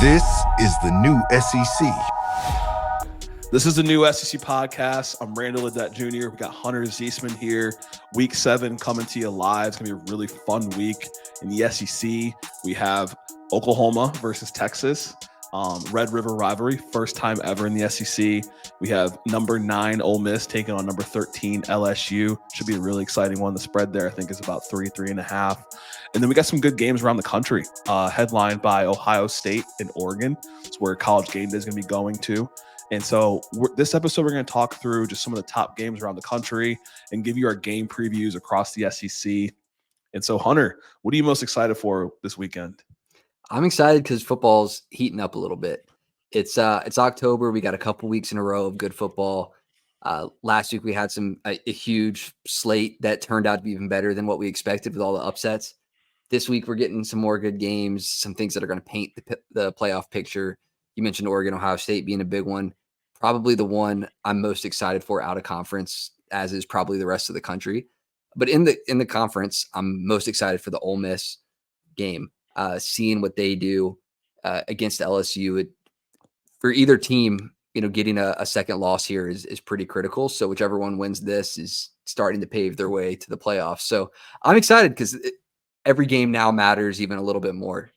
This is the new SEC. This is the new SEC podcast. I'm Randall Ledet Jr. We got Hunter Zeisman here. Week 7 coming to you live. It's going to be a really fun week in the SEC. We have Oklahoma versus Texas. Red River Rivalry, first time ever in the SEC. We have number 9 Ole Miss taking on number 13 LSU. Should be a really exciting one. The spread there, I think, is about 3.5. And then we got some good games around the country, headlined by Ohio State and Oregon. It's where College Gameday is going to be going to. And so this episode, we're going to talk through just some of the top games around the country and give you our game previews across the SEC. And so, Hunter, what are you most excited for this weekend? I'm excited because football's heating up a little bit. It's October. We got a couple weeks in a row of good football. Last week we had a huge slate that turned out to be even better than what we expected with all the upsets. This week we're getting some more good games, some things that are going to paint the playoff picture. You mentioned Oregon, Ohio State being a big one. Probably the one I'm most excited for out of conference, as is probably the rest of the country. But in the conference, I'm most excited for the Ole Miss game. Seeing what they do against LSU for either team, getting a second loss here is pretty critical. So whichever one wins this is starting to pave their way to the playoffs. So I'm excited because every game now matters even a little bit more.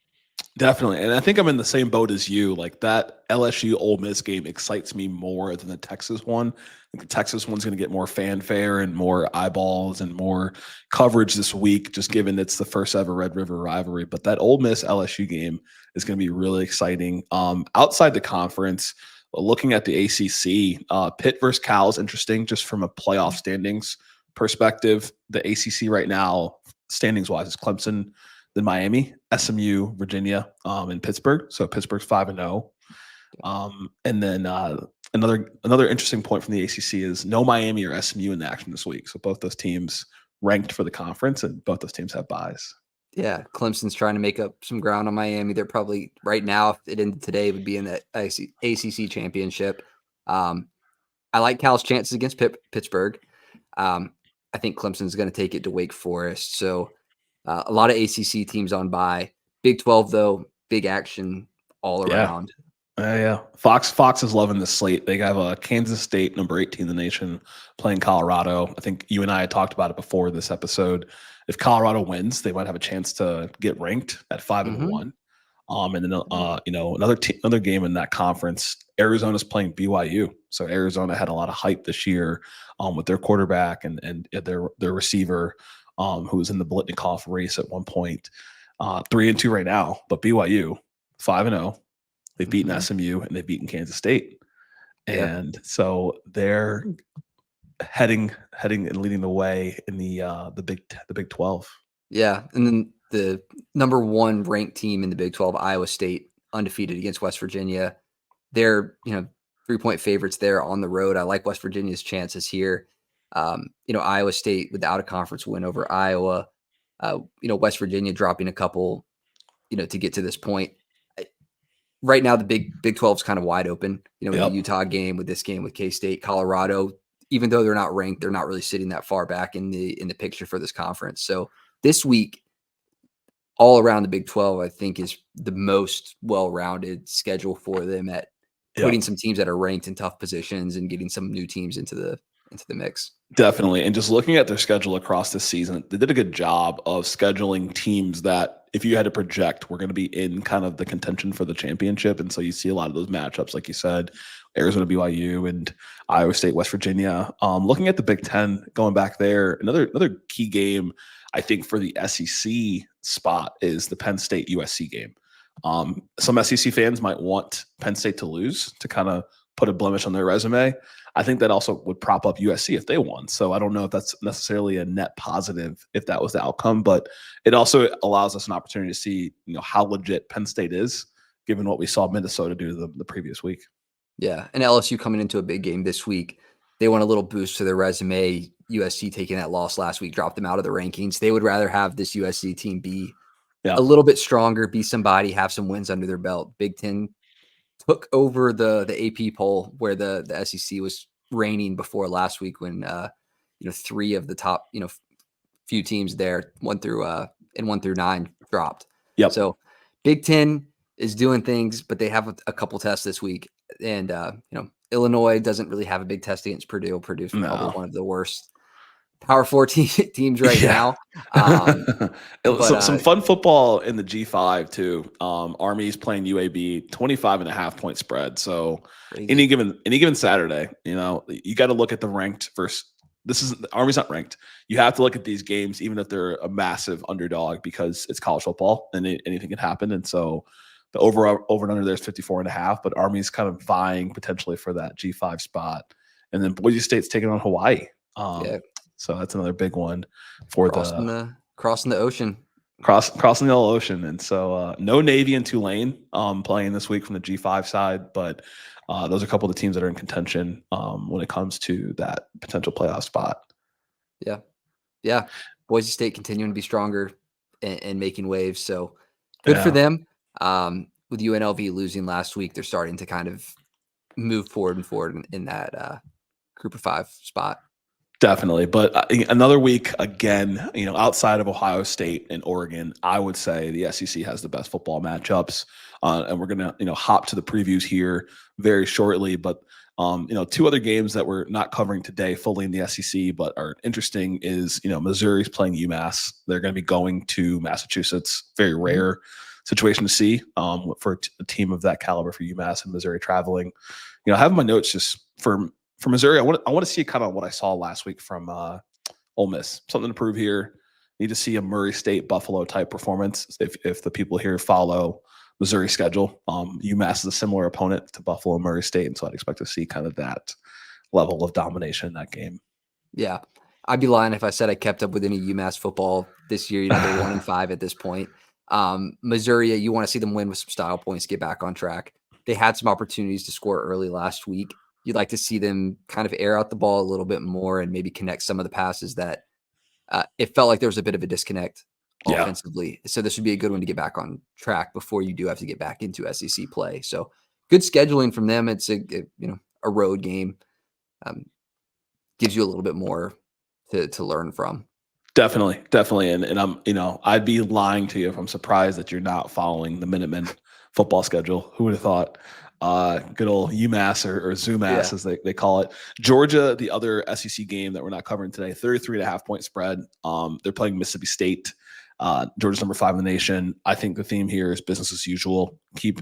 Definitely. And I think I'm in the same boat as you. Like that LSU Ole Miss game excites me more than the Texas one. I think the Texas one's going to get more fanfare and more eyeballs and more coverage this week, just given it's the first ever Red River rivalry. But that Ole Miss LSU game is going to be really exciting. Outside the conference, looking at the ACC, Pitt versus Cal is interesting just from a playoff standings perspective. The ACC right now, standings-wise, is Clemson, then Miami, SMU, Virginia, and Pittsburgh. So Pittsburgh's 5-0. And then another interesting point from the ACC is no Miami or SMU in action this week. So both those teams ranked for the conference, and both those teams have buys. Yeah, Clemson's trying to make up some ground on Miami. They're probably right now, if it ended today, would be in the ACC championship. I like Cal's chances against Pittsburgh. I think Clemson's going to take it to Wake Forest. So a lot of ACC teams on bye. Big 12, though, big action all around. Yeah. Fox is loving this slate. They have Kansas State, number 18 in the nation, playing Colorado. I think you and I had talked about it before this episode. If Colorado wins, they might have a chance to get ranked at 5-1. And then another game in that conference, Arizona's playing BYU. So Arizona had a lot of hype this year with their quarterback and their receiver, who was in the Blitnikoff race at one point. 3-2 right now, but BYU 5-0. They've beaten SMU and they've beaten Kansas State, and so they're heading and leading the way in the Big 12. Yeah, and then the number 1 ranked team in the Big 12, Iowa State, undefeated against West Virginia. They're 3-point favorites there on the road. I like West Virginia's chances here. Iowa State with the out-of-conference win over Iowa, West Virginia dropping a couple, to get to this point. Right now, the Big 12 is kind of wide open, with the Utah game, with this game with K-State, Colorado. Even though they're not ranked, they're not really sitting that far back in the picture for this conference. So this week, all around the Big 12, I think is the most well-rounded schedule for them at putting some teams that are ranked in tough positions and getting some new teams into the mix. Definitely. And just looking at their schedule across this season, they did a good job of scheduling teams that, if you had to project, we're going to be in kind of the contention for the championship. And so you see a lot of those matchups, like you said, Arizona, BYU, and Iowa State, West Virginia. Looking at the Big Ten, going back there, another key game, I think, for the SEC spot is the Penn State USC game. Some SEC fans might want Penn State to lose to kind of put a blemish on their resume. I think that also would prop up USC if they won. So I don't know if that's necessarily a net positive if that was the outcome, but it also allows us an opportunity to see, how legit Penn State is, given what we saw Minnesota do the previous week. Yeah, and LSU coming into a big game this week. They want a little boost to their resume. USC taking that loss last week dropped them out of the rankings. They would rather have this USC team be a little bit stronger, be somebody, have some wins under their belt. Big Ten took over the AP poll where the SEC was reigning before last week when 3 of the top few teams there 1 through 9 dropped. Yep. So Big Ten, is doing things, but they have a couple tests this week. And, Illinois doesn't really have a big test against Purdue. Purdue's probably No. one of the worst Power 4 teams right Yeah. now. Some fun football in the G5 too. Army's playing UAB, 25.5 point spread. So any crazy. given Saturday, you got to look at the ranked versus. Army's not ranked. You have to look at these games, even if they're a massive underdog, because it's college football and anything can happen. And so the over and under there is 54.5, but Army's kind of vying potentially for that G5 spot. And then Boise State's taking on Hawaii. Yeah. So that's another big one for crossing the ocean. Crossing the ocean. And so no Navy and Tulane playing this week from the G5 side, but those are a couple of the teams that are in contention when it comes to that potential playoff spot. Yeah. Yeah. Boise State continuing to be stronger and making waves. So good for them. With UNLV losing last week, they're starting to kind of move forward in that group of 5 spot. Definitely. But another week, again, outside of Ohio State and Oregon, I would say the SEC has the best football matchups. And we're going to, hop to the previews here very shortly. But, 2 other games that we're not covering today fully in the SEC, but are interesting is, Missouri's playing UMass. They're going to be going to Massachusetts. Very rare situation to see for a team of that caliber for UMass and Missouri traveling. I have my notes just for Missouri. I want to see kind of what I saw last week from Ole Miss. Something to prove here. Need to see a Murray State Buffalo type performance. If the people here follow Missouri's schedule, UMass is a similar opponent to Buffalo and Murray State, and so I'd expect to see kind of that level of domination in that game. Yeah, I'd be lying if I said I kept up with any UMass football this year. They're 1-5 at this point. Missouri, you want to see them win with some style points, get back on track. They had some opportunities to score early last week. You'd like to see them kind of air out the ball a little bit more and maybe connect some of the passes that it felt like there was a bit of a disconnect offensively. So this would be a good one to get back on track before you do have to get back into SEC play. So good scheduling from them. It's a road game. Gives you a little bit more to learn from. Definitely. And I'm, I'd be lying to you if I'm surprised that you're not following the Minutemen football schedule. Who would have thought? Good old UMass or Zoomass, as they call it. Georgia, the other SEC game that we're not covering today, 33.5 point spread. They're playing Mississippi State. Georgia's number 5 in the nation. I think the theme here is business as usual. Keep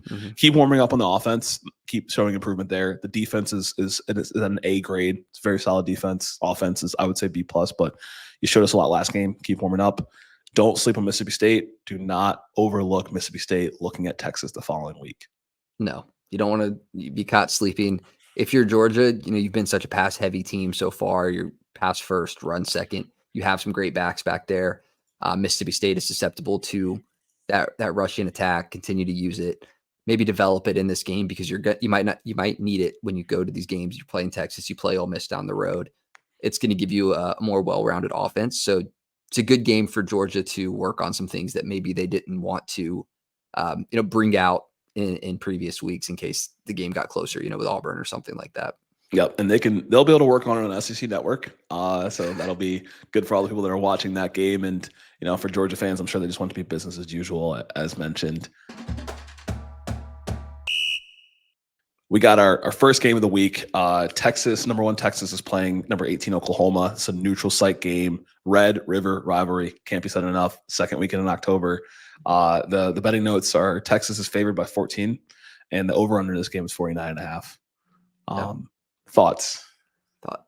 warming up on the offense. Keep showing improvement there. The defense is an A grade. It's a very solid defense. Offense is, I would say, B+, but you showed us a lot last game. Keep warming up. Don't sleep on Mississippi State. Do not overlook Mississippi State looking at Texas the following week. No, you don't want to be caught sleeping. If you're Georgia, you've been such a pass-heavy team so far. You're pass first, run second. You have some great backs back there. Mississippi State is susceptible to that rushing attack. Continue to use it. Maybe develop it in this game because you might need it when you go to these games. You're playing Texas, you play Ole Miss down the road. It's going to give you a more well-rounded offense. So it's a good game for Georgia to work on some things that maybe they didn't want to, bring out in previous weeks in case the game got closer, with Auburn or something like that. Yep, and they'll be able to work on it on SEC Network. So that'll be good for all the people that are watching that game. And for Georgia fans, I'm sure they just want to be business as usual, as mentioned. We got our first game of the week. Texas, number 1 Texas is playing number 18 Oklahoma. It's a neutral site game. Red River Rivalry. Can't be said enough. Second weekend in October. The betting notes are Texas is favored by 14, and the over-under in this game is 49.5. Thoughts?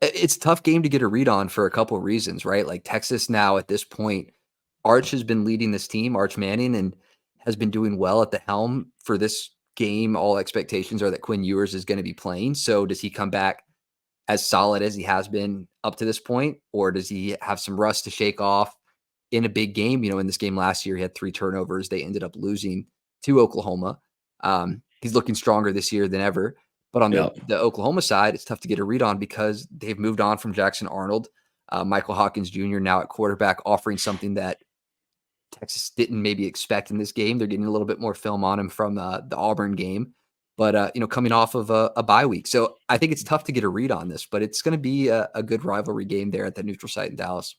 It's a tough game to get a read on for a couple of reasons, right? Like Texas now at this point, Arch has been leading this team, Arch Manning, and has been doing well at the helm for this game. All expectations are that Quinn Ewers is going to be playing. So does he come back as solid as he has been up to this point, or does he have some rust to shake off in a big game? In this game last year, he had 3 turnovers. They ended up losing to Oklahoma. He's looking stronger this year than ever. But on the Oklahoma side, it's tough to get a read on because they've moved on from Jackson Arnold. Michael Hawkins Jr. now at quarterback, offering something that Texas didn't maybe expect in this game. They're getting a little bit more film on him from the Auburn game, but coming off of a bye week. So I think it's tough to get a read on this, but it's going to be a good rivalry game there at the neutral site in Dallas.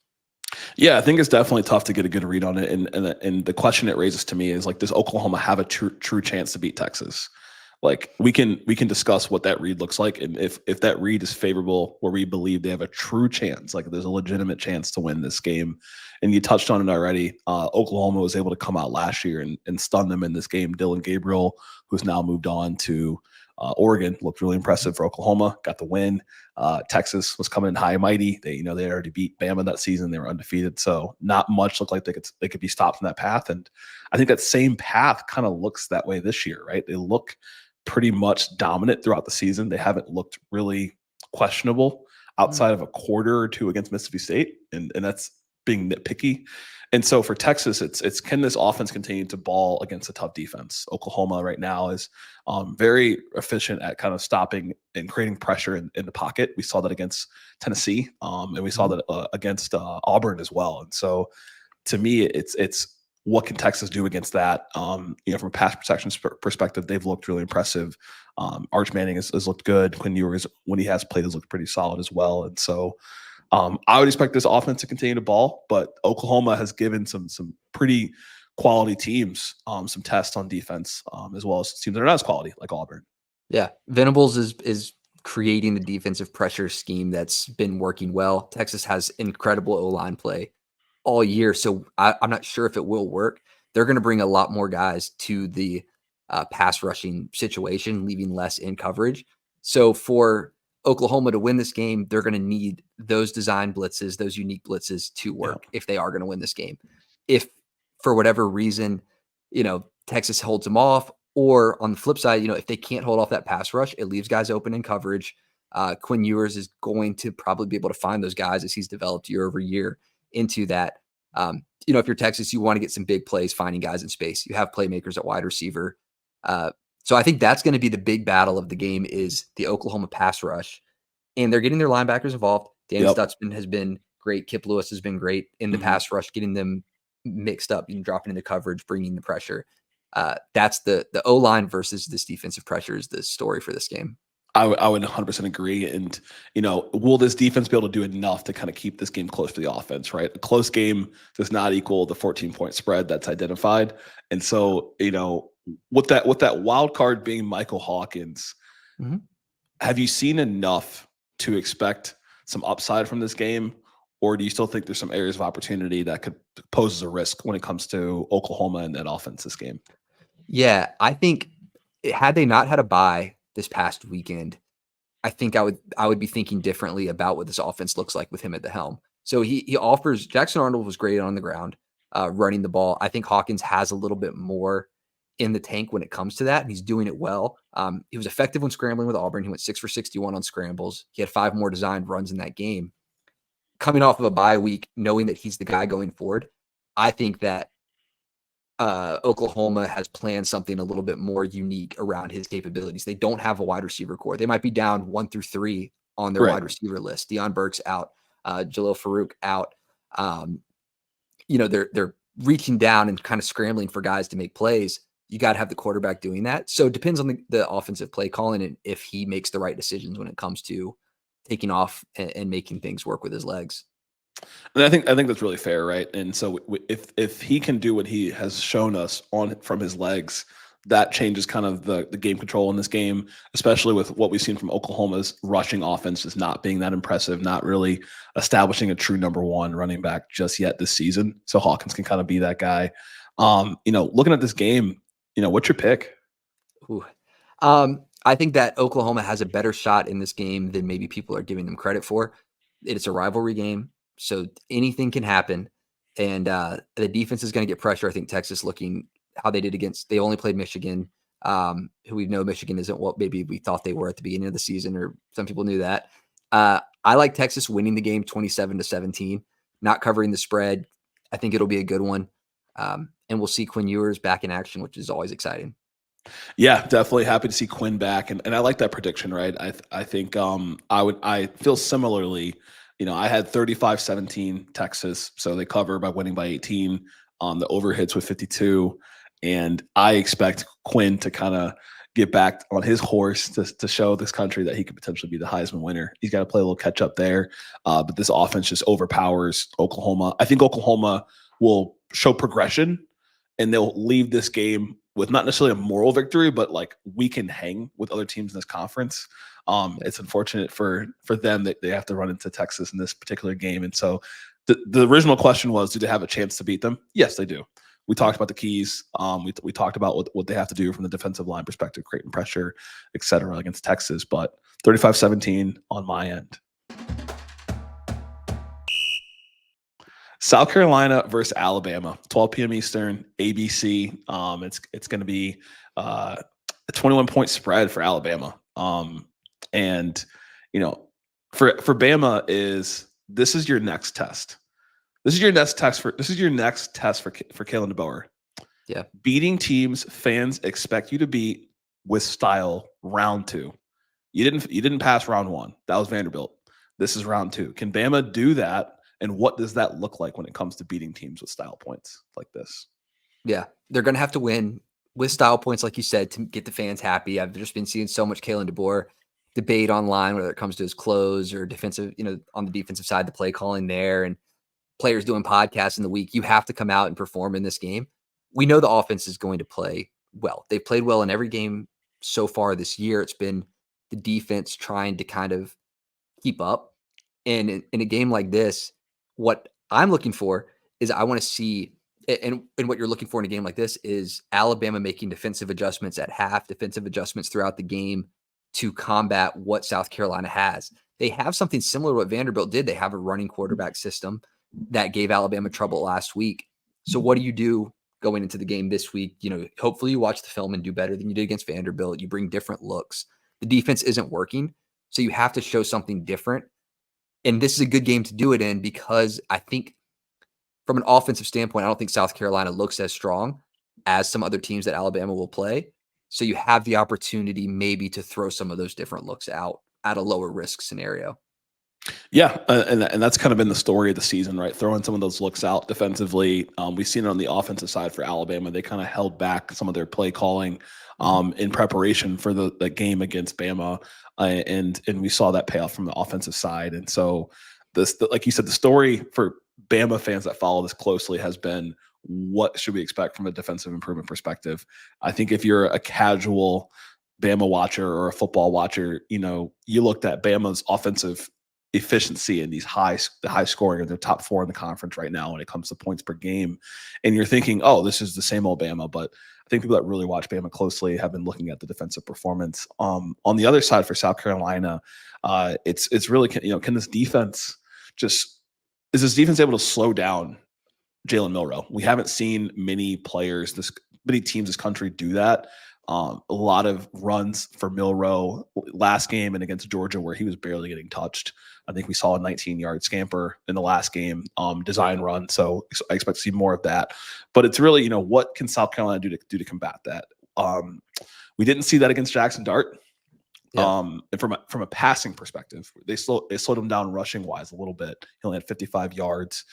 Yeah, I think it's definitely tough to get a good read on it. And the question it raises to me is like, does Oklahoma have a true chance to beat Texas? Like we can discuss what that read looks like, and if that read is favorable, where we believe they have a true chance, like there's a legitimate chance to win this game. And you touched on it already. Oklahoma was able to come out last year and stun them in this game. Dylan Gabriel, who's now moved on to Oregon, looked really impressive for Oklahoma. Got the win. Texas was coming in high and mighty. They already beat Bama that season. They were undefeated, so not much looked like they could be stopped from that path. And I think that same path kind of looks that way this year, right? They look pretty much dominant throughout the season. They haven't looked really questionable outside of a quarter or two against Mississippi State, and that's being nitpicky. And so for Texas, it's can this offense continue to ball against a tough defense? Oklahoma right now is very efficient at kind of stopping and creating pressure in the pocket. We saw that against Tennessee, and we saw that against Auburn as well. And so to me, it's what can Texas do against that? From a pass protection perspective, they've looked really impressive. Arch Manning has looked good. Quinn Ewers, when he has played, has looked pretty solid as well. And so I would expect this offense to continue to ball, but Oklahoma has given some pretty quality teams some tests on defense, as well as teams that are not as quality, like Auburn. Yeah, Venables is creating the defensive pressure scheme that's been working well. Texas has incredible O-line play all year, so I'm not sure if it will work. They're going to bring a lot more guys to the pass rushing situation, leaving less in coverage. So for Oklahoma to win this game, they're going to need those design blitzes, those unique blitzes to work if they are going to win this game. If for whatever reason, Texas holds them off, or on the flip side, if they can't hold off that pass rush, it leaves guys open in coverage. Quinn Ewers is going to probably be able to find those guys as he's developed year over year into that. If you're Texas, you want to get some big plays, finding guys in space. You have playmakers at wide receiver. So I think that's going to be the big battle of the game is the Oklahoma pass rush. And they're getting their linebackers involved. Danny Stutzman has been great. Kip Lewis has been great in the pass rush, getting them mixed up, dropping into coverage, bringing the pressure. That's the O-line versus this defensive pressure is the story for this game. I would 100% agree. And, will this defense be able to do enough to kind of keep this game close to the offense, right? A close game does not equal the 14-point spread that's identified. And so, with that wild card being Michael Hawkins, have you seen enough to expect some upside from this game? Or do you still think there's some areas of opportunity that could pose as a risk when it comes to Oklahoma and that offense this game? Yeah, I think had they not had a bye this past weekend, I think I would be thinking differently about what this offense looks like with him at the helm. So he offers. Jackson Arnold was great on the ground, running the ball. I think Hawkins has a little bit more in the tank when it comes to that, and he's doing it well. He was effective when scrambling with Auburn. He went 6 for 61 on scrambles. He had 5 more designed runs in that game. Coming off of a bye week, knowing that he's the guy going forward, I think that Oklahoma has planned something a little bit more unique around his capabilities. They don't have a wide receiver core. They might be down 1 through 3 on their wide receiver list. Deion Burke's out, Jalil Farouk out. They're reaching down and kind of scrambling for guys to make plays. You got to have the quarterback doing that. So it depends on the offensive play calling and if he makes the right decisions when it comes to taking off and making things work with his legs. And I think that's really fair, right? And so if he can do what he has shown us from his legs, that changes kind of the game control in this game, especially with what we've seen from Oklahoma's rushing offense just not being that impressive, not really establishing a true number one running back just yet this season. So Hawkins can kind of be that guy. Looking at this game, what's your pick? I think that Oklahoma has a better shot in this game than maybe people are giving them credit for. It's a rivalry game, so anything can happen. And the defense is going to get pressure. I think Texas, looking how they did they only played Michigan, who we know Michigan isn't what maybe we thought they were at the beginning of the season, or some people knew that. I like Texas winning the game 27-17, not covering the spread. I think it'll be a good one. And we'll see Quinn Ewers back in action, which is always exciting. Yeah, definitely happy to see Quinn back. And I like that prediction, right? I think I feel similarly. I had 35-17 Texas, so they cover by winning by 18. The over hits with 52. And I expect Quinn to kind of, get back on his horse to show this country that he could potentially be the Heisman winner. He's got to play a little catch up there. But this offense just overpowers Oklahoma. I think Oklahoma will show progression, and they'll leave this game with not necessarily a moral victory, but like we can hang with other teams in this conference. It's unfortunate for them that they have to run into Texas in this particular game. And so the original question was, do they have a chance to beat them? Yes, they do. We talked about the keys. We talked about what they have to do from the defensive line perspective, creating pressure, et cetera, against Texas. But 35-17 on my end. South Carolina versus Alabama, 12 p.m. Eastern, ABC. It's going to be a 21-point spread for Alabama. And you know, for Bama this is your next test. This is your next test for Kalen DeBoer. Yeah. Beating teams fans expect you to beat with style round 2. You didn't pass round 1. That was Vanderbilt. This is round 2. Can Bama do that? And what does that look like when it comes to beating teams with style points like this? Yeah. They're going to have to win with style points, like you said, to get the fans happy. I've just been seeing so much Kalen DeBoer debate online, whether it comes to his close or defensive, on the defensive side, the play calling there, and players doing podcasts in the week. You have to come out and perform in this game. We know the offense is going to play well. They've played well in every game so far this year. It's been the defense trying to kind of keep up. And in a game like this, what I'm looking for is I want to see, and what you're looking for in a game like this is Alabama making defensive adjustments at half, defensive adjustments throughout the game to combat what South Carolina has. They have something similar to what Vanderbilt did. They have a running quarterback system that gave Alabama trouble last week. So what do you do going into the game this week? Hopefully you watch the film and do better than you did against Vanderbilt. You bring different looks. The defense isn't working, so you have to show something different. And this is a good game to do it in, because I think from an offensive standpoint, I don't think South Carolina looks as strong as some other teams that Alabama will play. So you have the opportunity maybe to throw some of those different looks out at a lower risk scenario. Yeah, and that's kind of been the story of the season, right? Throwing some of those looks out defensively. We've seen it on the offensive side for Alabama. They kind of held back some of their play calling in preparation for the game against Bama, and we saw that pay off from the offensive side. And so like you said, the story for Bama fans that follow this closely has been, what should we expect from a defensive improvement perspective? I think if you're a casual Bama watcher or a football watcher, you looked at Bama's offensive efficiency and the high scoring of their top 4 in the conference right now when it comes to points per game, and you're thinking, oh, this is the same old Bama. But I think people that really watch Bama closely have been looking at the defensive performance. On the other side for South Carolina, it's really, can this defense is this defense able to slow down Jalen Milroe? We haven't seen many teams this country do that. A lot of runs for Milroe last game and against Georgia, where he was barely getting touched. I think we saw a 19-yard scamper in the last game, design run. So I expect to see more of that. But it's really, what can South Carolina do to combat that? We didn't see that against Jackson Dart. Yeah. And from a passing perspective, they slowed him down rushing wise a little bit. He only had 55 yards.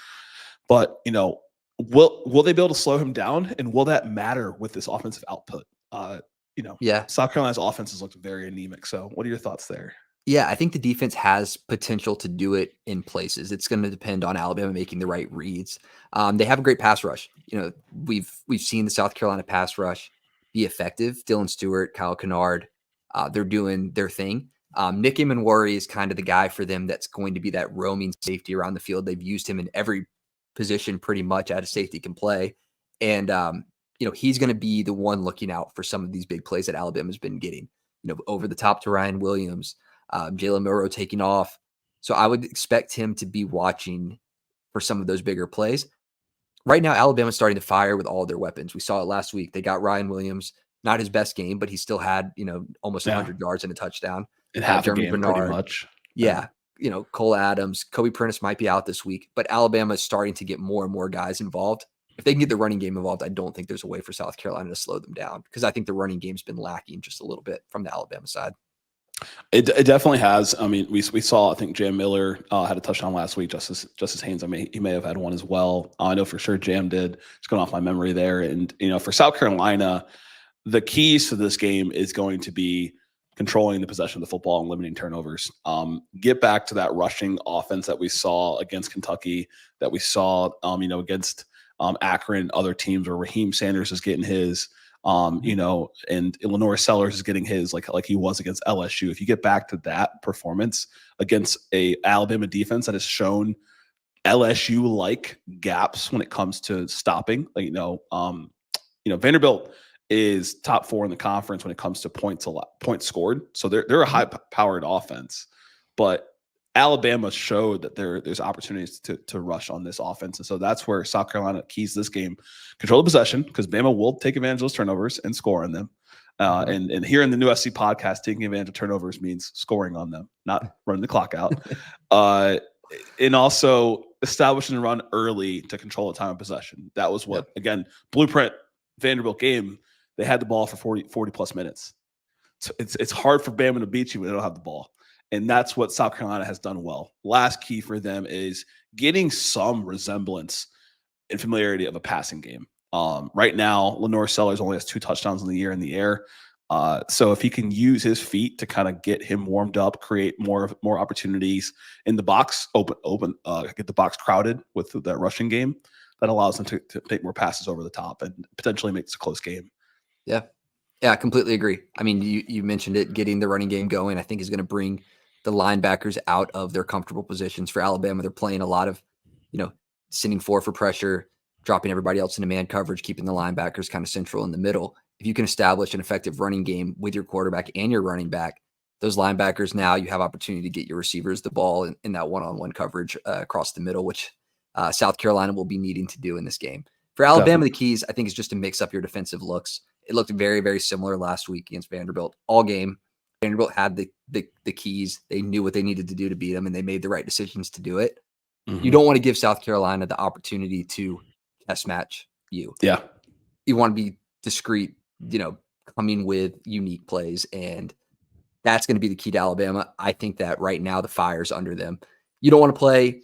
But will they be able to slow him down, and will that matter with this offensive output? Yeah. South Carolina's offense has looked very anemic. So what are your thoughts there? Yeah, I think the defense has potential to do it in places. It's going to depend on Alabama making the right reads. They have a great pass rush. We've seen the South Carolina pass rush be effective. Dylan Stewart, Kyle Kennard, they're doing their thing. Nick Emanwari is kind of the guy for them that's going to be that roaming safety around the field. They've used him in every position pretty much at a safety can play. And, he's going to be the one looking out for some of these big plays that Alabama's been getting, over the top to Ryan Williams, Jalen Milroe taking off. So I would expect him to be watching for some of those bigger plays. Right now, Alabama's starting to fire with all their weapons. We saw it last week. They got Ryan Williams, not his best game, but he still had, almost 100 yards and a touchdown. In half Jeremy a game, Bernard, pretty much. Yeah. Cole Adams, Kobe Prentice might be out this week, but Alabama is starting to get more and more guys involved. If they can get the running game involved, I don't think there's a way for South Carolina to slow them down, because I think the running game's been lacking just a little bit from the Alabama side. It definitely has. I mean, we saw, I think Jam Miller had a touchdown last week. Justice Haynes, he may have had one as well. I know for sure Jam did. It's going off my memory there. And, for South Carolina, the keys to this game is going to be controlling the possession of the football and limiting turnovers. Get back to that rushing offense that we saw against Kentucky, that we saw, against Akron, other teams where Raheem Sanders is getting his, and Lenore Sellers is getting his, like he was against LSU. If you get back to that performance against a Alabama defense that has shown LSU-like gaps when it comes to stopping, Vanderbilt is top 4 in the conference when it comes to points scored. So they're a high-powered offense, but Alabama showed that there's opportunities to rush on this offense. And so that's where South Carolina keys this game. Control the possession, because Bama will take advantage of those turnovers and score on them. And here in the new SC podcast, taking advantage of turnovers means scoring on them, not running the clock out. And also establishing a run early to control the time of possession. That was what, again, blueprint Vanderbilt game. They had the ball for 40 plus minutes. So it's hard for Bama to beat you when they don't have the ball. And that's what South Carolina has done well. Last key for them is getting some resemblance and familiarity of a passing game. Right now, Lenore Sellers only has 2 touchdowns in the year in the air. So if he can use his feet to kind of get him warmed up, create more opportunities in the box, get the box crowded with that rushing game, that allows them to take more passes over the top and potentially makes a close game. Yeah, I completely agree. I mean, you mentioned it, getting the running game going, I think is going to bring the linebackers out of their comfortable positions. For Alabama, they're playing a lot of, sending 4 for pressure, dropping everybody else into man coverage, keeping the linebackers kind of central in the middle. If you can establish an effective running game with your quarterback and your running back, those linebackers, now you have opportunity to get your receivers the ball in that one-on-one coverage across the middle, which South Carolina will be needing to do in this game. For Alabama, The keys, I think, is just to mix up your defensive looks. It looked very, very similar last week against Vanderbilt all game. Vanderbilt had the keys. They knew what they needed to do to beat them, and they made the right decisions to do it. Mm-hmm. You don't want to give South Carolina the opportunity to test match you. Yeah. You want to be discreet, coming with unique plays, and that's going to be the key to Alabama. I think that right now the fire's under them. You never want to play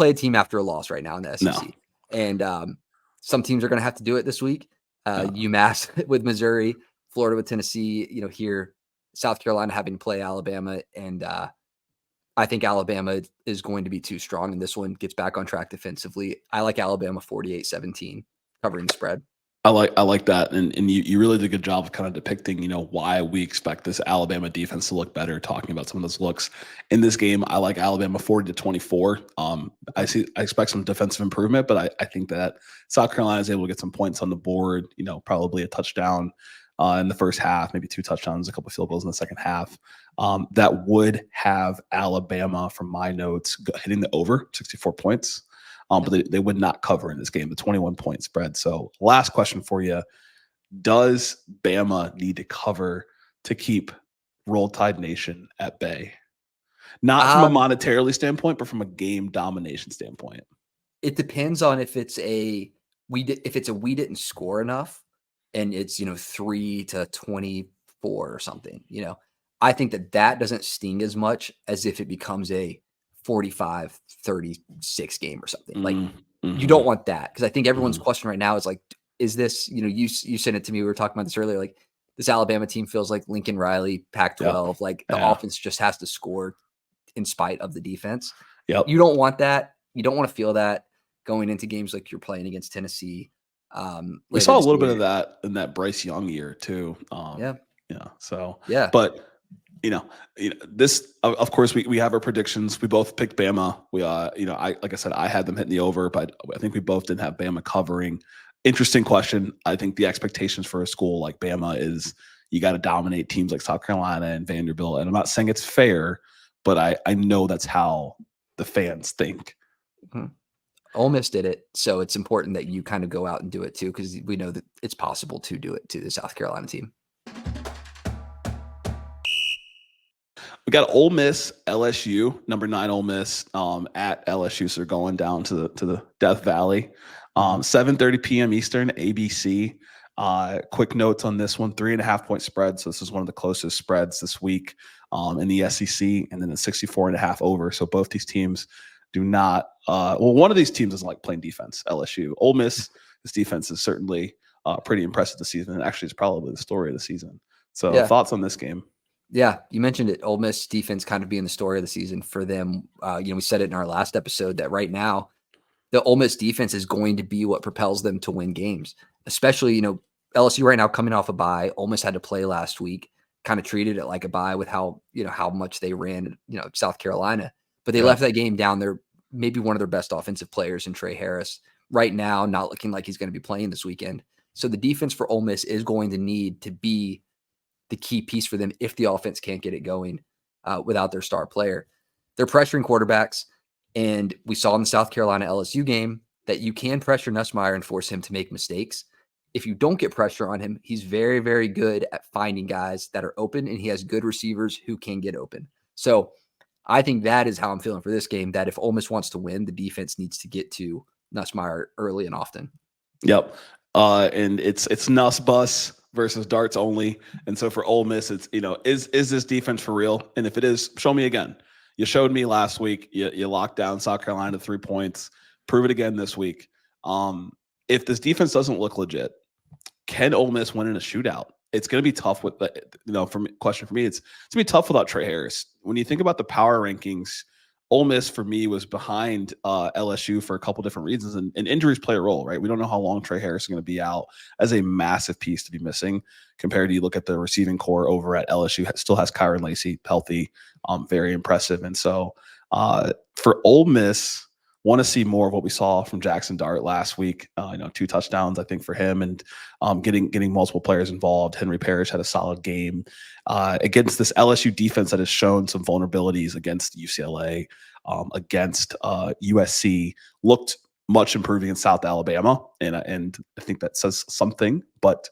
a team after a loss right now in the SEC. No. And some teams are going to have to do it this week. UMass with Missouri, Florida with Tennessee, here, South Carolina having to play Alabama. And I think Alabama is going to be too strong, and this one gets back on track defensively. I like Alabama 48-17 covering the spread. I like that. And you really did a good job of kind of depicting, why we expect this Alabama defense to look better, talking about some of those looks in this game. I like Alabama 40-24. I expect some defensive improvement, but I think that South Carolina is able to get some points on the board, probably a touchdown in the first half, maybe 2 touchdowns, a couple of field goals in the second half. That would have Alabama, from my notes, hitting the over 64 points. But they would not cover in this game, the 21-point spread. So last question for you. Does Bama need to cover to keep Roll Tide Nation at bay? Not from a monetarily standpoint, but from a game domination standpoint. It depends on if it's we didn't score enough and it's 3-24 or something. I think that doesn't sting as much as if it becomes a 45-36 game or something. You don't want that, because I think everyone's question right now is like, is this, you sent it to me, we were talking about this earlier, like this Alabama team feels like Lincoln Riley Pac-12, like the offense just has to score in spite of the defense. You don't want that. You don't want to feel that going into games like you're playing against Tennessee. We saw a little bit of that in that Bryce Young year too. But this, of course, we have our predictions. We both picked Bama. Like I said, I had them hitting the over, but I think we both didn't have Bama covering. Interesting question. I think the expectations for a school like Bama is you got to dominate teams like South Carolina and Vanderbilt. And I'm not saying it's fair, but I know that's how the fans think. Mm-hmm. Ole Miss did it, so it's important that you kind of go out and do it too, because we know that it's possible to do it to the South Carolina team. We got Ole Miss, LSU, number 9 Ole Miss at LSU. So they're going down to the Death Valley. 7:30 p.m. Eastern, ABC. Quick notes on this one: 3.5-point spread. So this is one of the closest spreads this week in the SEC, and then a 64.5 over. So both these teams do not. One of these teams doesn't like playing defense. LSU, Ole Miss, this defense is certainly pretty impressive this season. And actually, it's probably the story of the season. So Yeah. thoughts on this game? Yeah, you mentioned it. Ole Miss defense kind of being the story of the season for them. We said it in our last episode that right now the Ole Miss defense is going to be what propels them to win games. Especially, LSU right now coming off a bye. Ole Miss had to play last week. Kind of treated it like a bye with how much they ran. South Carolina, but they left that game down. They're maybe one of their best offensive players in Trey Harris right now, not looking like he's going to be playing this weekend. So the defense for Ole Miss is going to need to be the key piece for them if the offense can't get it going without their star player. They're pressuring quarterbacks, and we saw in the South Carolina LSU game that you can pressure Nussmeier and force him to make mistakes. If you don't get pressure on him, he's very, very good at finding guys that are open, and he has good receivers who can get open. So I think that is how I'm feeling for this game, that if Ole Miss wants to win, the defense needs to get to Nussmeier early and often. Yep. And it's Nuss bus versus darts only. And so for Ole Miss, it's, is this defense for real? And if it is, show me again. You showed me last week. You locked down South Carolina 3 points. Prove it again this week. If this defense doesn't look legit, can Ole Miss win in a shootout? It's going to be tough with question for me. It's going to be tough without Trey Harris. When you think about the power rankings, Ole Miss for me was behind LSU for a couple different reasons, and injuries play a role, right? We don't know how long Trey Harris is going to be out, as a massive piece to be missing compared to you look at the receiving core over at LSU. Still has Kyron Lacey healthy, very impressive. And so for Ole Miss, want to see more of what we saw from Jackson Dart last week. 2 touchdowns, I think, for him, and getting multiple players involved. Henry Parrish had a solid game against this LSU defense that has shown some vulnerabilities against UCLA, against USC. Looked much improving in South Alabama, and I think that says something. But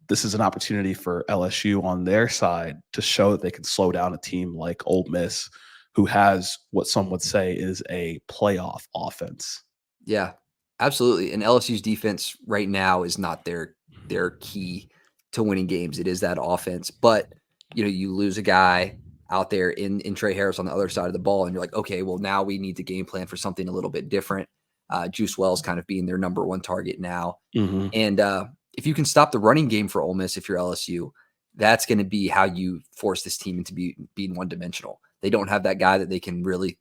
this is an opportunity for LSU on their side to show that they can slow down a team like Ole Miss, who has what some would say is a playoff offense. Yeah, absolutely. And LSU's defense right now is not their key to winning games. It is that offense. But, you lose a guy out there in Trey Harris on the other side of the ball, and you're like, okay, well, now we need to game plan for something a little bit different. Juice Wells kind of being their number one target now. Mm-hmm. And if you can stop the running game for Ole Miss, if you're LSU, that's going to be how you force this team into being one-dimensional. They don't have that guy that they can really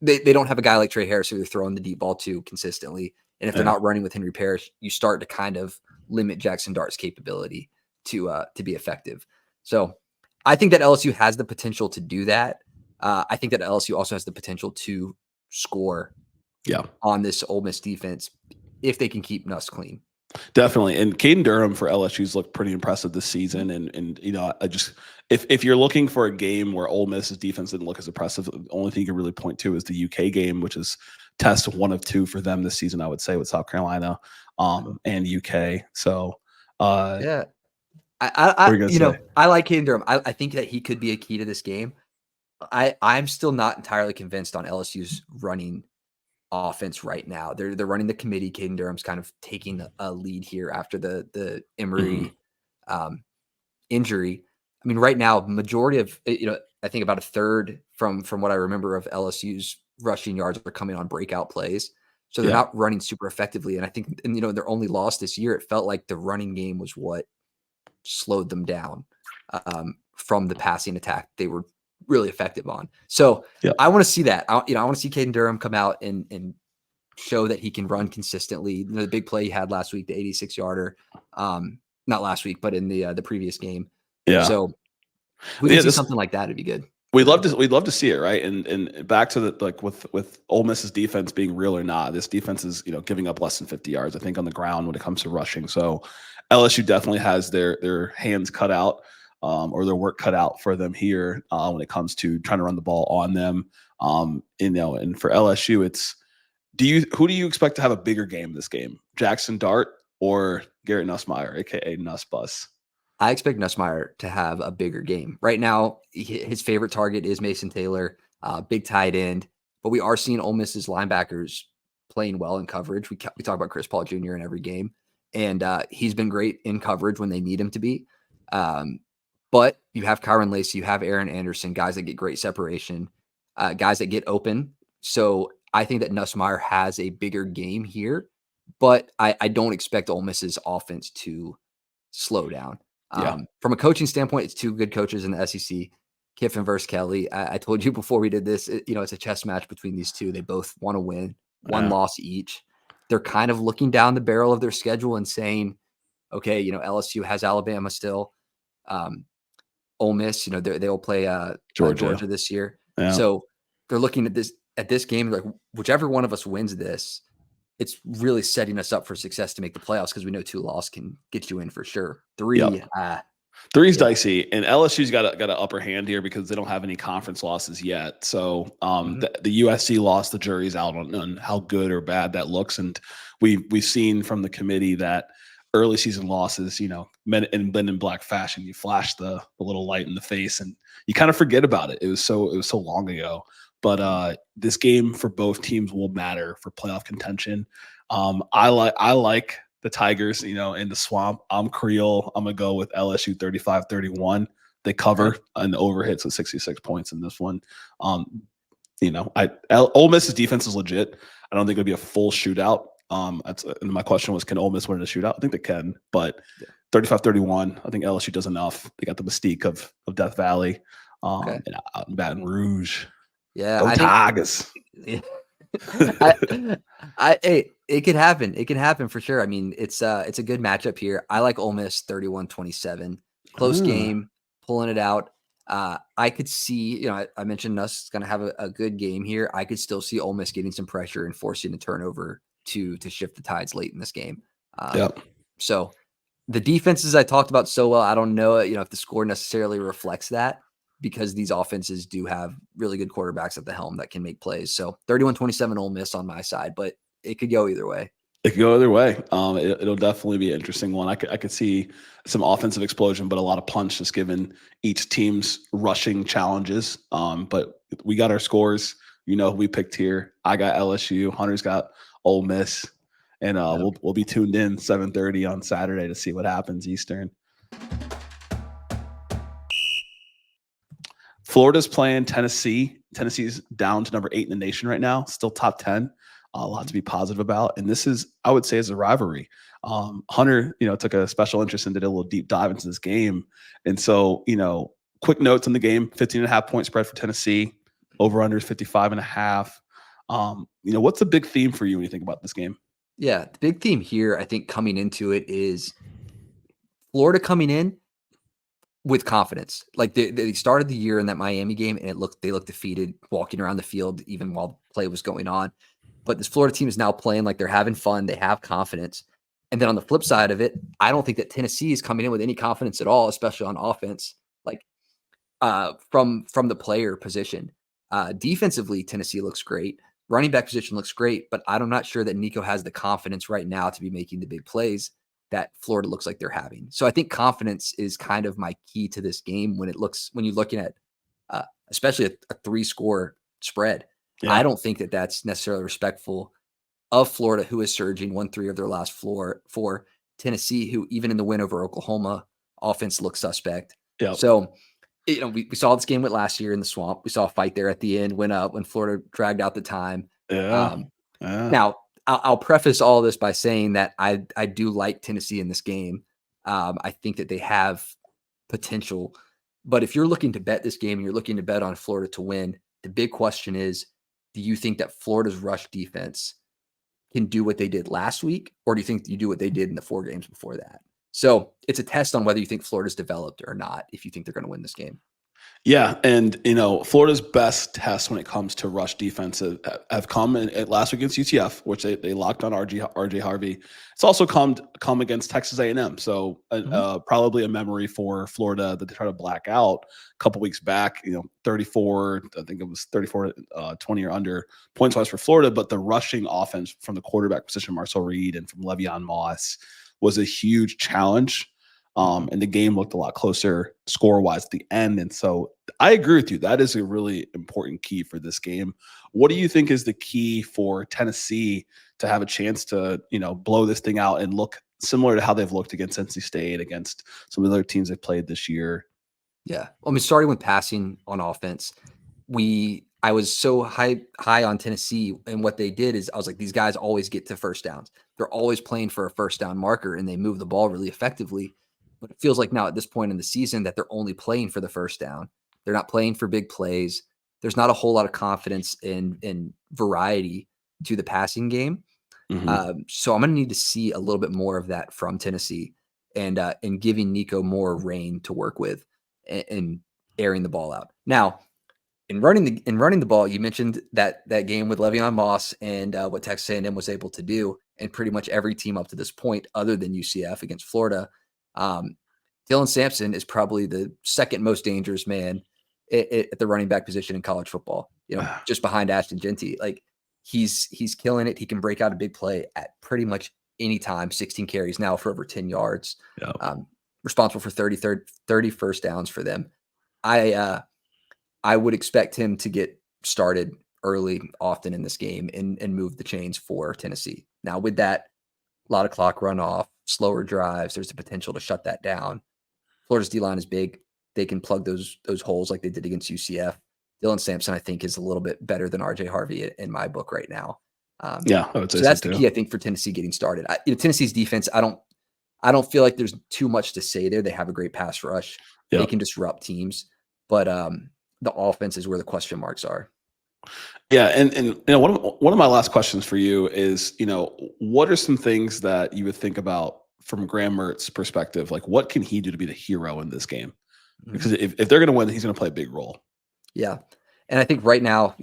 they don't have a guy like Trey Harris who they're throwing the deep ball to consistently. And if they're not running with Henry Parrish, you start to kind of limit Jackson Dart's capability to be effective. So I think that LSU has the potential to do that. I think that LSU also has the potential to score on this Ole Miss defense if they can keep Nuss clean. Definitely. And Caden Durham for LSU's looked pretty impressive this season. And I just, if you're looking for a game where Ole Miss's defense didn't look as impressive, the only thing you can really point to is the UK game, which is test 1 of 2 for them this season, I would say, with South Carolina and UK. So I like Caden Durham. I think that he could be a key to this game. I'm still not entirely convinced on LSU's running offense right now. They're running the committee. Caden Durham's kind of taking a lead here after the Emory injury. I mean, right now, majority of I think about a third from what I remember of LSU's rushing yards are coming on breakout plays. So they're not running super effectively. And I think, their only loss this year, it felt like the running game was what slowed them down from the passing attack they were really effective on. So I want to see that. I want to see Caden Durham come out and show that he can run consistently. The big play he had last week, the 86-yarder, not last week, but in the previous game. Yeah. So we can see something like that. It'd be good. We'd love to see it, right? And back to the with Ole Miss's defense being real or not, this defense is giving up less than 50 yards, I think, on the ground when it comes to rushing. So LSU definitely has their hands cut out. Or their work cut out for them here when it comes to trying to run the ball on them. And for LSU, it's who do you expect to have a bigger game this game? Jackson Dart or Garrett Nussmeier, aka Nuss Bus? I expect Nussmeier to have a bigger game. Right now, his favorite target is Mason Taylor, big tight end. But we are seeing Ole Miss's linebackers playing well in coverage. We talk about Chris Paul Jr. in every game, and he's been great in coverage when they need him to be. But you have Kyron Lacey, you have Aaron Anderson, guys that get great separation, guys that get open. So I think that Nussmeier has a bigger game here but I don't expect Ole Miss's offense to slow down. Yeah. From a coaching standpoint, it's two good coaches in the SEC, Kiffin versus Kelly. I told you before we did this, it's a chess match between these two. They both want to win, one loss each. They're kind of looking down the barrel of their schedule and saying, okay, LSU has Alabama still. Ole Miss, they'll play Georgia this year. Yeah. So they're looking at this game like whichever one of us wins this, it's really setting us up for success to make the playoffs because we know 2 losses can get you in for sure. 3, Three's dicey, and LSU's got an upper hand here because they don't have any conference losses yet. So the USC loss, the jury's out on how good or bad that looks, and we've seen from the committee that early season losses, men in black fashion, you flash the little light in the face, and you kind of forget about it. It was so long ago. But this game for both teams will matter for playoff contention. I like the Tigers, in the swamp. I'm Creole. I'm going to go with LSU 35-31. They cover and the over hits with 66 points in this one. Ole Miss's defense is legit. I don't think it'll be a full shootout. And my question was, can Ole Miss win in a shootout? I think they can, but 35-31, I think LSU does enough. They got the mystique of Death Valley and out in Baton Rouge. Yeah, Go Tigers. Hey, it could happen. It can happen for sure. I mean, it's a good matchup here. I like Ole Miss 31-27. Close game, pulling it out. I could see, I mentioned us going to have a good game here. I could still see Ole Miss getting some pressure and forcing a turnover to shift the tides late in this game. So the defenses I talked about so well, I don't know, if the score necessarily reflects that, because these offenses do have really good quarterbacks at the helm that can make plays. So 31-27 Ole Miss on my side, but it could go either way. It could go either way. It'll definitely be an interesting one. I could see some offensive explosion, but a lot of punch just given each team's rushing challenges. But we got our scores. Who we picked here. I got LSU. Hunter's got Ole Miss. And we'll be tuned in 7:30 on Saturday to see what happens Eastern. Florida's playing Tennessee. Tennessee's down to number 8 in the nation right now, still top 10. A lot to be positive about. And this is, I would say, is a rivalry. Hunter, took a special interest and did a little deep dive into this game. And so, quick notes on the game, 15.5-point spread for Tennessee, over under is 55.5. What's the big theme for you when you think about this game? Yeah, the big theme here, I think, coming into it is Florida coming in with confidence. Like they started the year in that Miami game and they looked defeated walking around the field even while play was going on. But this Florida team is now playing like they're having fun. They have confidence. And then on the flip side of it, I don't think that Tennessee is coming in with any confidence at all, especially on offense, like from the player position. Defensively, Tennessee looks great. Running back position looks great, but I'm not sure that Nico has the confidence right now to be making the big plays that Florida looks like they're having. So I think confidence is kind of my key to this game when you're looking at especially a 3-score spread. Yeah. I don't think that that's necessarily respectful of Florida, who is surging 1-3 of their last 4, for Tennessee, who even in the win over Oklahoma, offense looks suspect. Yep. So, we saw this game with last year in the swamp. We saw a fight there at the end when Florida dragged out the time. Yeah. Now, I'll preface all this by saying that I do like Tennessee in this game. I think that they have potential. But if you're looking to bet this game and you're looking to bet on Florida to win, the big question is, do you think that Florida's rush defense can do what they did last week, or do you think you do what they did in the 4 games before that? So it's a test on whether you think Florida's developed or not, if you think they're going to win this game. Yeah, and Florida's best tests when it comes to rush defense have come at last week against UTF, which they locked on RJ Harvey. It's also come against Texas A&M, so probably a memory for Florida that they tried to black out a couple weeks back. 34, I think it was 34, 20 or under points wise for Florida, but the rushing offense from the quarterback position, Marcel Reed, and from Le'Veon Moss was a huge challenge. And the game looked a lot closer score-wise at the end. And so I agree with you. That is a really important key for this game. What do you think is the key for Tennessee to have a chance to, blow this thing out and look similar to how they've looked against NC State, against some of the other teams they've played this year? Yeah. Starting with passing on offense, we I was so high on Tennessee, and what they did is I was like, these guys always get to first downs. They're always playing for a first down marker, and they move the ball really effectively. But it feels like now at this point in the season that they're only playing for the first down. They're not playing for big plays. There's not a whole lot of confidence in variety to the passing game. So I'm going to need to see a little bit more of that from Tennessee, and giving Nico more reign to work with, and airing the ball out. Now, in running the ball, you mentioned that game with Le'Veon Moss and what Texas A&M was able to do, and pretty much every team up to this point, other than UCF against Florida. Dylan Sampson is probably the second most dangerous man at the running back position in college football. Just behind Ashton Genty. Like he's killing it. He can break out a big play at pretty much any time. 16 carries now for over 10 yards. Yep. Responsible for 30 first downs for them. I would expect him to get started early, often in this game, and move the chains for Tennessee. Now, with that, a lot of clock runoff, slower drives, there's the potential to shut that down. Florida's D-line is big. They can plug those holes like they did against UCF. Dylan Sampson, I think, is a little bit better than RJ Harvey in my book right now. I would say so that's so the too. key, I think, for Tennessee getting started. Tennessee's defense, I don't feel like there's too much to say there. They have a great pass rush. They can disrupt teams, but the offense is where the question marks are. Yeah, and one of my last questions for you is, what are some things that you would think about from Graham Mertz's perspective? Like, what can he do to be the hero in this game? Because if they're going to win, he's going to play a big role. Yeah, and I think right now,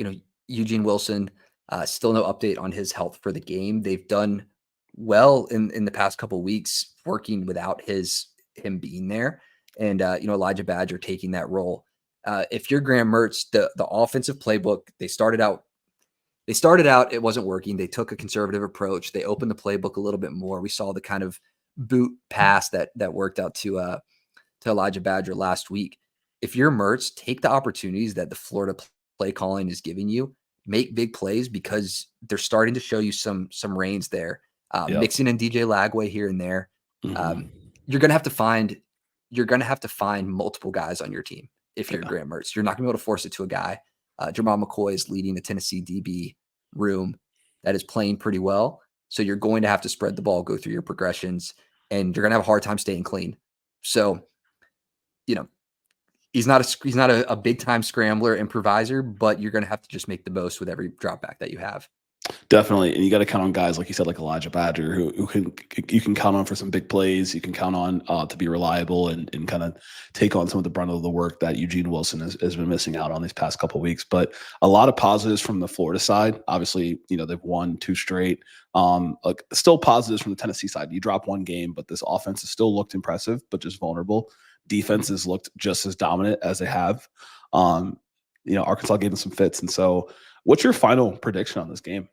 Eugene Wilson, still no update on his health for the game. They've done well in the past couple of weeks working without him being there, and Elijah Badger taking that role. If you're Graham Mertz, the offensive playbook, they started out, it wasn't working. They took a conservative approach. They opened the playbook a little bit more. We saw the kind of boot pass that worked out to Elijah Badger last week. If you're Mertz, take the opportunities that the Florida play calling is giving you. Make big plays, because they're starting to show you some reins there. Mixing in DJ Lagway here and there. You're going to have to find multiple guys on your team. If you're Graham Mertz, you're not going to be able to force it to a guy. Jamal McCoy is leading the Tennessee DB room that is playing pretty well. So you're going to have to spread the ball, go through your progressions, and you're going to have a hard time staying clean. So, he's not a big time scrambler, improviser, but you're going to have to just make the most with every drop back that you have. Definitely. And you got to count on guys, like you said, like Elijah Badger, who you can count on for some big plays. You can count on to be reliable and kind of take on some of the brunt of the work that Eugene Wilson has been missing out on these past couple of weeks. But a lot of positives from the Florida side. Obviously, they've won 2 straight. Still positives from the Tennessee side. You drop one game, but this offense has still looked impressive, but just vulnerable. Defenses looked just as dominant as they have. Arkansas gave them some fits. And so what's your final prediction on this game?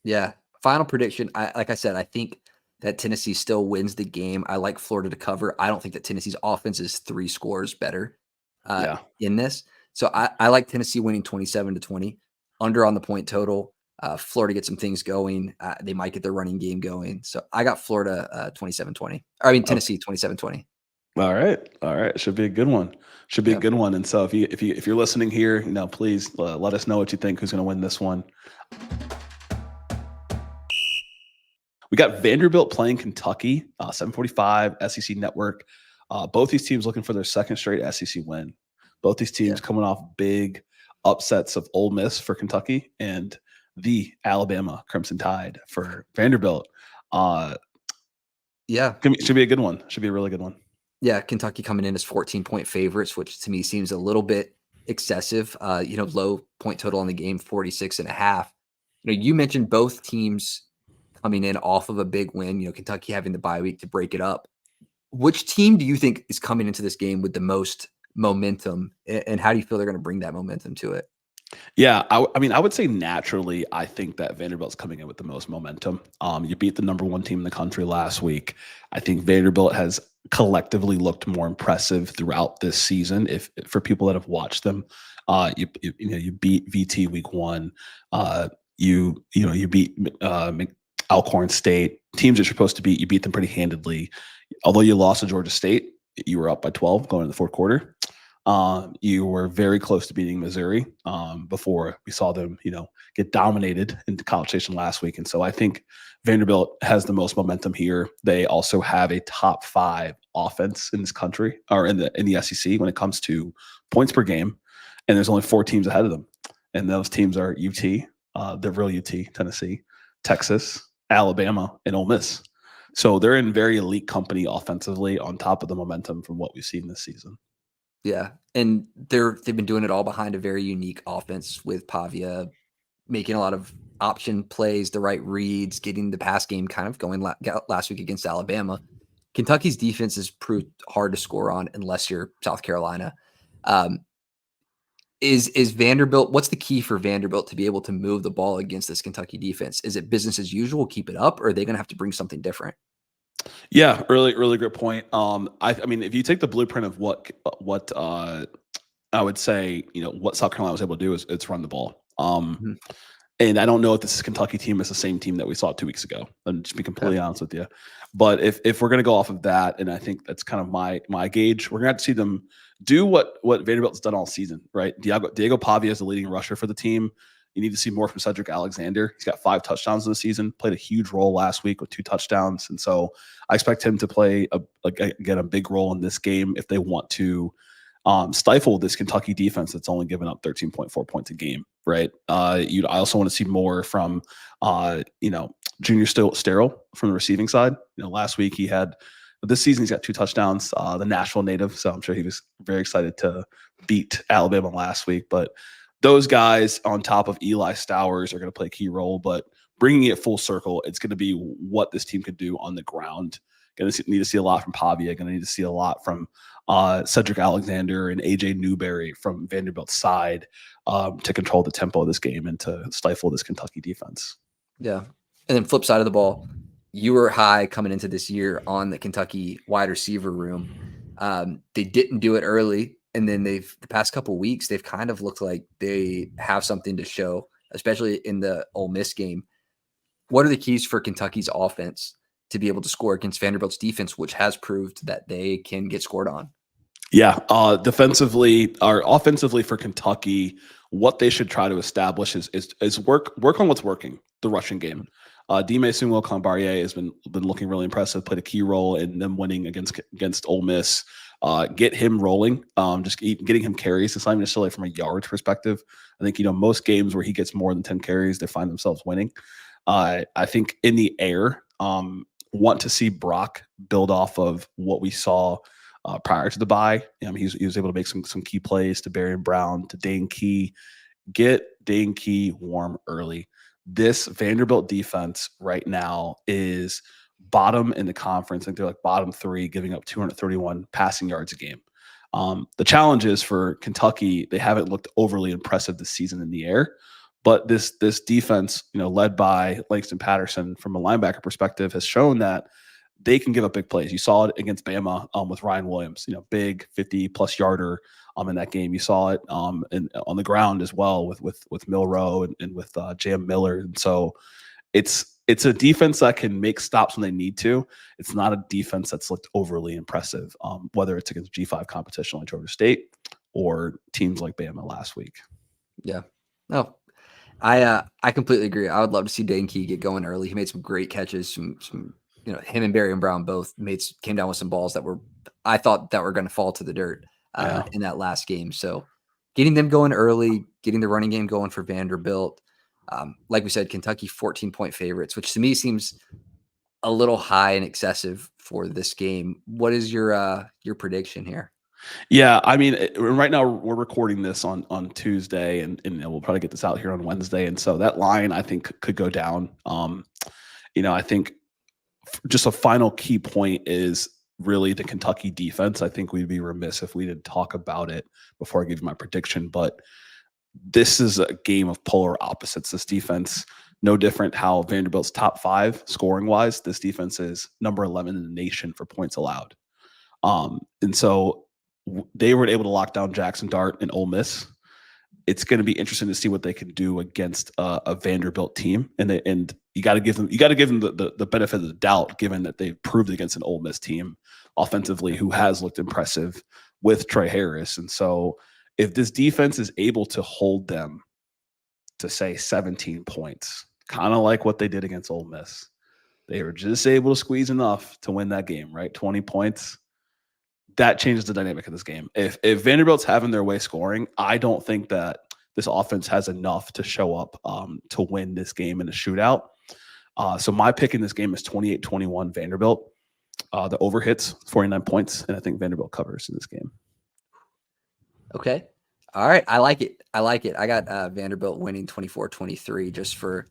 Yeah. Final prediction. Like I said, I think that Tennessee still wins the game. I like Florida to cover. I don't think that Tennessee's offense is 3 scores better in this. So I like Tennessee winning 27-20, under on the point total. Florida gets some things going. They might get their running game going. So I got Florida 27-20. Tennessee 27-20. All right. Should be a good one. A good one. And so if you're listening here, please let us know what you think. Who's going to win this one? We got Vanderbilt playing Kentucky, 7:45 SEC Network. Both these teams looking for their second straight SEC win. Both these teams coming off big upsets of Ole Miss for Kentucky and the Alabama Crimson Tide for Vanderbilt. Yeah. Should be a good one. Should be a really good one. Yeah, Kentucky coming in as 14-point favorites, which to me seems a little bit excessive. Low point total on the game, 46.5. You mentioned both teams coming in off of a big win, Kentucky having the bye week to break it up. Which team do you think is coming into this game with the most momentum, and how do you feel they're going to bring that momentum to it? Yeah, I would say naturally, I think that Vanderbilt's coming in with the most momentum. You beat the number 1 team in the country last week. I think Vanderbilt has collectively looked more impressive throughout this season. If for people that have watched them, you beat VT week 1. You beat Alcorn State, teams that you're supposed to beat. You beat them pretty handedly. Although you lost to Georgia State, you were up by 12 going into the fourth quarter. You were very close to beating Missouri before we saw them, get dominated into College Station last week. And so I think Vanderbilt has the most momentum here. They also have a top 5 offense in this country, or in the SEC, when it comes to points per game. And there's only 4 teams ahead of them. And those teams are UT, the real UT, Tennessee, Texas, Alabama, and Ole Miss. So they're in very elite company offensively, on top of the momentum from what we've seen this season. Yeah, and they've been doing it all behind a very unique offense with Pavia making a lot of option plays, the right reads, getting the pass game kind of going last week against Alabama. Kentucky's defense has proved hard to score on unless you're South Carolina. Is Vanderbilt, what's the key for Vanderbilt to be able to move the ball against this Kentucky defense? Is it business as usual, keep it up, or are they going to have to bring something different? Yeah, really great point. I mean, if you take the blueprint of what I would say, what South Carolina was able to do is it's run the ball. And I don't know if this Kentucky team is the same team that we saw 2 weeks ago. I'm just be completely honest with you. But if we're going to go off of that, and I think that's kind of my gauge, we're going to have to see them do what Vanderbilt's done all season, right? Diego Pavia is the leading rusher for the team. You need to see more from Cedric Alexander. He's got 5 touchdowns in the season, played a huge role last week with 2 touchdowns. And so I expect him to play, a big role in this game if they want to stifle this Kentucky defense that's only given up 13.4 points a game, right? I also want to see more from, Junior Sterile from the receiving side. Last week this season he's got 2 touchdowns, the Nashville native. So I'm sure he was very excited to beat Alabama last week. But those guys on top of Eli Stowers are going to play a key role. But bringing it full circle, it's going to be what this team could do on the ground. Going to need to see a lot from Pavia. Going to need to see a lot from Cedric Alexander and AJ Newberry from Vanderbilt's side to control the tempo of this game and to stifle this Kentucky defense. Yeah. And then flip side of the ball, you were high coming into this year on the Kentucky wide receiver room. They didn't do it early. And then the past couple of weeks, they've kind of looked like they have something to show, especially in the Ole Miss game. What are the keys for Kentucky's offense to be able to score against Vanderbilt's defense, which has proved that they can get scored on? Yeah, defensively or offensively for Kentucky, what they should try to establish is work on what's working, the rushing game. Dime Sunwo-Kambarye has been looking really impressive, played a key role in them winning against Ole Miss. Get him rolling, just getting him carries. It's not even necessarily from a yards perspective. I think, most games where he gets more than 10 carries, they find themselves winning. I think in the air, want to see Brock build off of what we saw prior to the bye. He was able to make some key plays to Barry Brown, to Dane Key. Get Dane Key warm early. This Vanderbilt defense right now is bottom in the conference. I think they're like bottom 3, giving up 231 passing yards a game. The challenge is for Kentucky, they haven't looked overly impressive this season in the air. But this defense, led by Langston Patterson from a linebacker perspective, has shown that they can give up big plays. You saw it against Bama with Ryan Williams, big 50-plus yarder in that game. You saw it on the ground as well with Milroe and with Jam Miller. And so it's a defense that can make stops when they need to. It's not a defense that's looked overly impressive, whether it's against G5 competition like Georgia State or teams like Bama last week. Yeah. No. I completely agree. I would love to see Dane Key get going early. He made some great catches. Some him and Barry and Brown both came down with some balls that I thought that were going to fall to the dirt in that last game. So getting them going early, getting the running game going for Vanderbilt. Like we said, Kentucky 14-point favorites, which to me seems a little high and excessive for this game. What is your prediction here? Yeah, I mean, right now we're recording this on Tuesday, and we'll probably get this out here on Wednesday. And so that line, I think, could go down. I think just a final key point is really the Kentucky defense. I think we'd be remiss if we didn't talk about it before I give you my prediction. But this is a game of polar opposites. This defense, no different how Vanderbilt's top 5 scoring-wise. This defense is number 11 in the nation for points allowed. And so they were able to lock down Jackson Dart and Ole Miss. It's going to be interesting to see what they can do against a Vanderbilt team, and you got to give them the benefit of the doubt, given that they've proved against an Ole Miss team offensively who has looked impressive. with Trey Harris. And so if this defense is able to hold them to say 17 points, kind of like what they did against Ole Miss, they were just able to squeeze enough to win that game, right? 20 points. That changes the dynamic of this game. If Vanderbilt's having their way scoring, I don't think that this offense has enough to show up to win this game in a shootout. So my pick in this game is 28-21 Vanderbilt. The over hits 49 points, and I think Vanderbilt covers in this game. Okay. All right. I like it. I got Vanderbilt winning 24-23 just for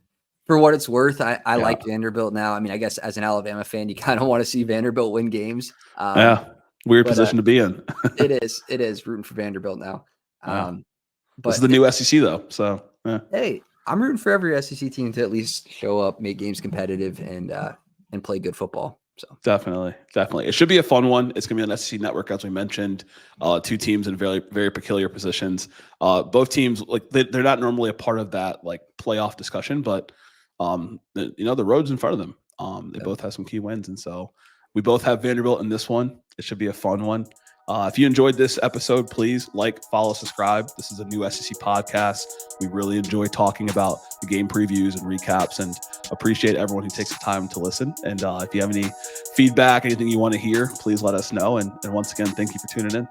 what it's worth. I like Vanderbilt now. I mean, I guess as an Alabama fan, you kind of want to see Vanderbilt win games. Weird position to be in. It is rooting for Vanderbilt now. But this is the new SEC though. So hey, I'm rooting for every SEC team to at least show up, make games competitive, and play good football. So definitely. It should be a fun one. It's gonna be on SEC Network, as we mentioned. Two teams in very, very peculiar positions. Both teams, like they're not normally a part of that like playoff discussion, but the road's in front of them. They both have some key wins, and so we both have Vanderbilt in this one. It should be a fun one. If you enjoyed this episode, please like, follow, subscribe. This is a new SEC podcast. We really enjoy talking about the game previews and recaps, and appreciate everyone who takes the time to listen. And if you have any feedback, anything you want to hear, please let us know. And once again, thank you for tuning in.